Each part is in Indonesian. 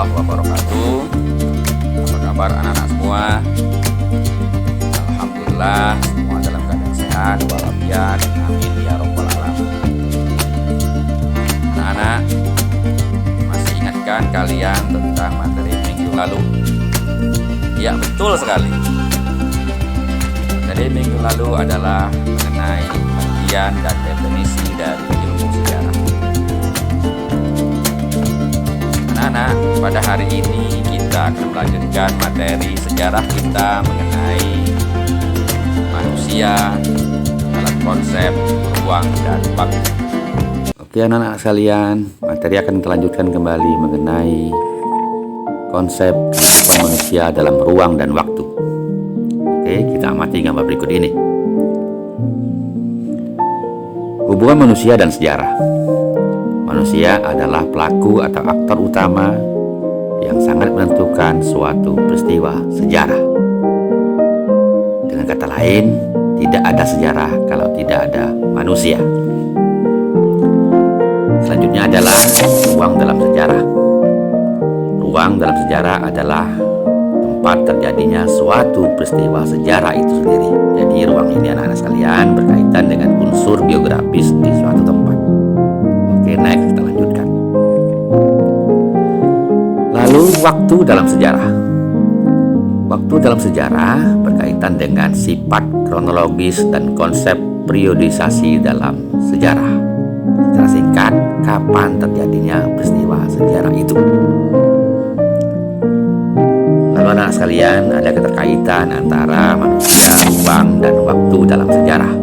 warahmatullahi wabarakatuh. Apa kabar anak-anak semua? Alhamdulillah semua dalam keadaan sehat walafiat. Amin ya rabbal alamin. Anak-anak, masih ingatkah kalian tentang materi minggu lalu? Ya, betul sekali. Materi minggu lalu adalah mengenai bagian dan definisi dari ilmu sejarah. Anak-anak, pada hari ini kita akan melanjutkan materi sejarah kita mengenai manusia dalam konsep ruang dan waktu. Oke anak-anak sekalian, materi akan kita lanjutkan kembali mengenai konsep kehidupan manusia dalam ruang dan waktu. Oke, kita amati gambar berikut ini. Hubungan manusia dan sejarah. Manusia adalah pelaku atau aktor utama yang sangat menentukan suatu peristiwa sejarah. Dengan kata lain, tidak ada sejarah kalau tidak ada manusia. Selanjutnya adalah ruang dalam sejarah. Ruang dalam sejarah adalah tempat terjadinya suatu peristiwa sejarah itu sendiri. Jadi ruang ini anak-anak sekalian berkaitan dengan unsur geografis di suatu tempat. Oke, next kita lanjutkan. Lalu waktu dalam sejarah. Waktu dalam sejarah berkaitan dengan sifat kronologis dan konsep periodisasi dalam sejarah. Secara singkat, kapan terjadinya peristiwa sejarah itu. Lalu anak sekalian, ada keterkaitan antara manusia, ruang, dan waktu dalam sejarah.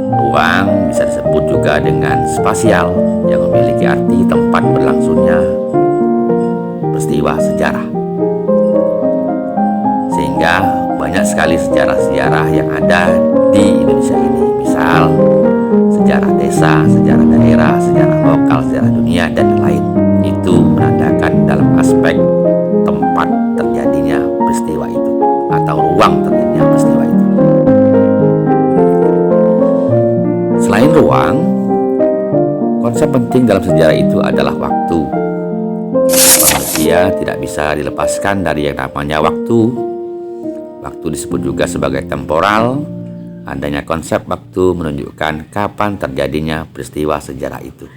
Ruang bisa disebut juga dengan spasial yang memiliki arti tempat berlangsungnya peristiwa sejarah. Sehingga banyak sekali sejarah-sejarah yang ada di Indonesia ini. Misal sejarah desa, sejarah daerah, sejarah lokal, sejarah dunia, dan lain. Itu menandakan dalam aspek tempat terjadinya peristiwa itu atau ruang terjadinya peristiwa itu. Selain ruang, konsep penting dalam sejarah itu adalah waktu. Manusia tidak bisa dilepaskan dari yang namanya waktu. Waktu disebut juga sebagai temporal. Adanya konsep waktu menunjukkan kapan terjadinya peristiwa sejarah itu.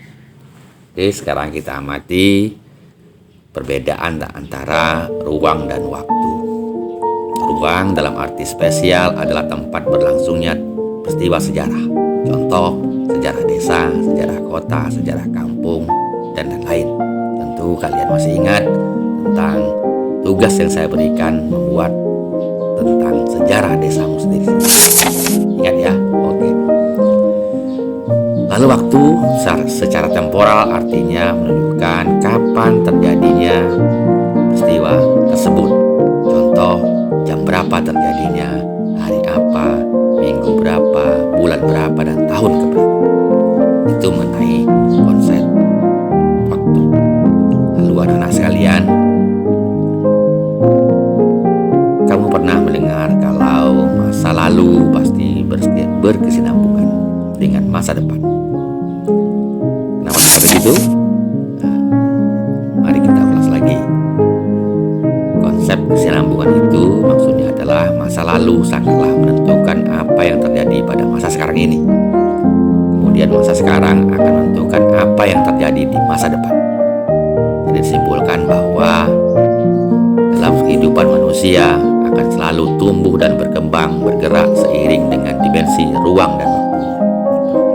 Oke, sekarang kita amati perbedaan antara ruang dan waktu. Ruang dalam arti spesial adalah tempat berlangsungnya peristiwa sejarah. Contoh, sejarah desa, sejarah kota, sejarah kampung, dan lain-lain. Tentu kalian masih ingat tentang tugas yang saya berikan membuat tentang sejarah desamu sendiri. Ingat ya? Oke. Lalu waktu secara temporal artinya menunjukkan kapan terjadinya peristiwa tersebut. Contoh, jam berapa terjadinya, hari apa, minggu berapa, bulan berapa, dan tahun keberapa. Itu mengenai konsep waktu. Lalu anak-anak sekalian, kamu pernah mendengar kalau masa lalu pasti berkesinambungan dengan masa depan. Kenapa bisa begitu? Nah, mari kita ulas lagi. Konsep kesinambungan itu maksudnya adalah masa lalu sangatlah menentukan apa yang terjadi pada masa sekarang ini. Kemudian masa sekarang akan menentukan apa yang terjadi di masa depan. Jadi disimpulkan bahwa dalam kehidupan manusia akan selalu tumbuh dan berkembang, bergerak seiring dengan dimensi ruang dan waktu.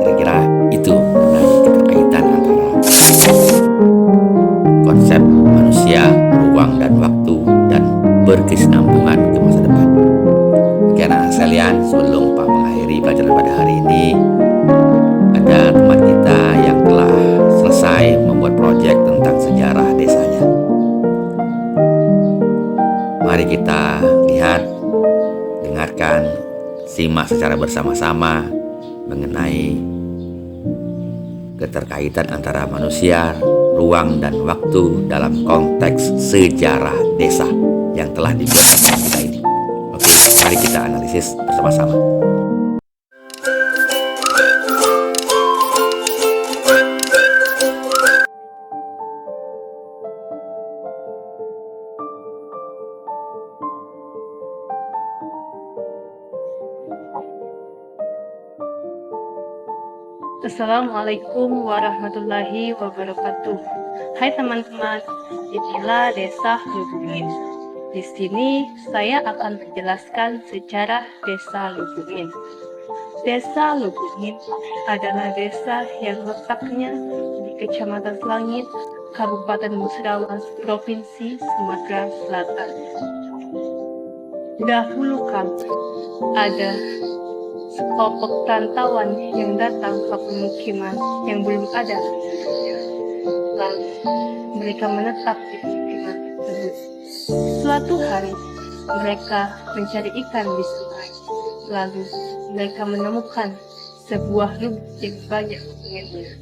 Kira-kira itu mengenai keterkaitan antara konsep manusia, ruang, dan waktu, dan berkesinambungan ke masa depan. Oke anak-anak sekalian, sebelum Pak mengakhiri pelajaran pada hari ini, ada teman kita yang telah selesai membuat proyek tentang sejarah desanya. Mari kita lihat, dengarkan, simak secara bersama-sama mengenai keterkaitan antara manusia, ruang, dan waktu dalam konteks sejarah desa yang telah dibuat kita ini. Oke, mari kita analisis bersama-sama. Assalamualaikum warahmatullahi wabarakatuh. Hai teman-teman, inilah Desa Lubungin. Di sini saya akan menjelaskan sejarah Desa Lubungin. Desa Lubungin adalah desa yang letaknya di Kecamatan Selangit, Kabupaten Musrawas, Provinsi Sumatera Selatan. Dahulu kala ada sekelompok rantauan yang datang ke pemukiman yang belum ada penduduknya. Lalu mereka menetap di pemukiman tersebut. Suatu hari mereka mencari ikan di sungai. Lalu mereka menemukan sebuah lubang yang banyak pengennya.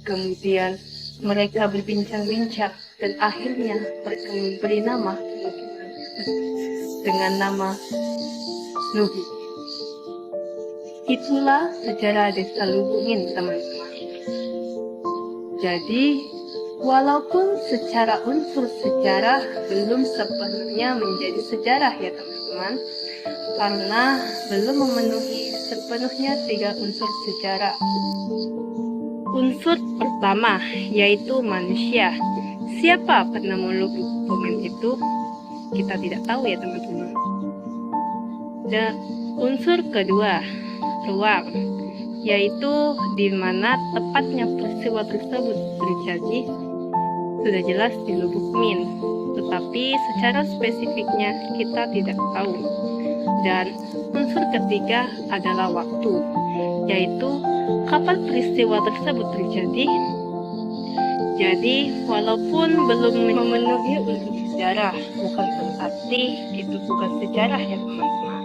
Kemudian mereka berbincang-bincang dan akhirnya mereka memberi nama pemukiman tersebut dengan nama Lubung. Itulah sejarah Desa Lubungin, teman-teman. Jadi, walaupun secara unsur sejarah belum sepenuhnya menjadi sejarah ya teman-teman, karena belum memenuhi sepenuhnya 3 unsur sejarah. Unsur pertama yaitu manusia. Siapa penemu Lubungin itu? Kita tidak tahu ya teman-teman. Dan unsur kedua, ruang, yaitu di mana tepatnya peristiwa tersebut terjadi sudah jelas di Lubuk Min, tetapi secara spesifiknya kita tidak tahu. Dan unsur ketiga adalah waktu, yaitu kapan peristiwa tersebut terjadi. Jadi walaupun belum memenuhi unsur sejarah, bukan berarti itu bukan sejarah ya teman-teman.